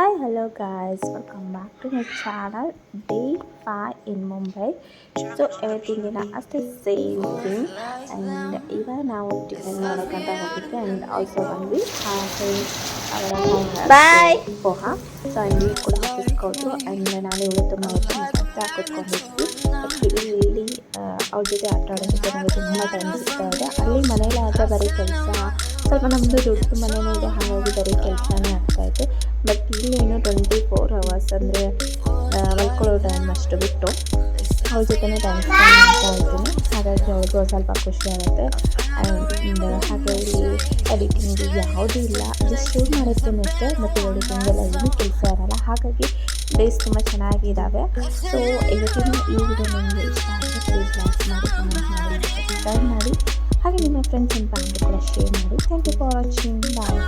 Hi, hello guys, welcome back to my channel. Day 5 in Mumbai. So everything in ಅಷ್ಟೇ same thing and ಇವಾಗ ನಾವು tiffin ಮಾಡೋಕ್ಕಂತ ಹೋಗಿದ್ವಿ and also ಬಂದ್ವಿ ಹಾಗೆ ಅವರ ಬಾಯ್ ಪೋಹಾ. ಸೊ ಆ್ಯಂಡ್ ಕೂಡ ಆಫೀಸ್ಗೆ ಹೋದ್ರು ಆ್ಯಂಡ್ ನಾನು ಇವಳು ತುಂಬ ಹೊತ್ತು ಮಾತಾಡ್ತಾ ಕೂತ್ಕೊಂಡಿದ್ವಿ. ಆ್ಯಕ್ಚುಲಿ ಇಲ್ಲಿ ಅವ್ರ ಜೊತೆ ಆಟ ಆಡೋದಕ್ಕೆ ನನಗೆ ತುಂಬ ಟೈಮ್ ಸಿಗ್ತಾ ಇದೆ. ಅಲ್ಲಿ ಮನೇಲಿ ಆದರೆ ಬರೀ ಕೆಲಸ, ಸ್ವಲ್ಪ ನಮ್ಮದು ದೊಡ್ಡ ಮನೆಯೇ ಇದೆ, ಹಾಗಾಗಿ ಬರೀ ಕೆಲಸನೇ ಆಗ್ತಾಯಿತ್ತು. ಬಟ್ ಇಲ್ಲೇನು 24 hours ಅಂದರೆ ಮಲ್ಕೊಳ್ಳೋ ಟೈಮ್ ಅಷ್ಟು ಬಿಟ್ಟು ಅವ್ರ ಜೊತೆನೇ ಟೈಮ್ ಸ್ಪೆಂಡ್ ಮಾಡ್ತಾ ಇರ್ತೀನಿ. ಹಾಗಾಗಿ ಅವ್ರಿಗೂ ಸ್ವಲ್ಪ ಖುಷಿ ಆಗುತ್ತೆ. ಆ್ಯಂಡ್ ಹಾಗೆ ಇಲ್ಲಿ ಎಡಿಟಿಂಗ್ ಯಾವುದೂ ಇಲ್ಲ, ಜಸ್ಟ್ ಶೂಟ್ ಮಾಡಿರ್ತೀನಿ ಅಷ್ಟೇ. ಮತ್ತು ಎಡಿಟಿಂಗೆಲ್ಲ ಏನೂ ಕೆಲಸ ಇರೋಲ್ಲ, ಹಾಗಾಗಿ ಡೇಸ್ ತುಂಬ ಚೆನ್ನಾಗಿದ್ದಾವೆ. ಸೊ ಇವತ್ತಿನ ಈ ವಿಡಿಯೋ ನಿಮಗೆ ಇಷ್ಟ ಆದರೆ ಪ್ಲೀಸ್ ಲೈಕ್ ಮಾಡಿ, ಕಮೆಂಟ್ ಮಾಡಿ, ಸಬ್ಸ್ಕ್ರೈಬ್ ಮಾಡಿ. ಹಾಗೆ ನಿಮ್ಮ ಫ್ರೆಂಡ್ಸ್ ಆ್ಯಂಡ್ ಫ್ಯಾಮಿಲಿ ಕೂಡ ಶೇರ್ ಮಾಡಿ. Thank you for watching. Bye.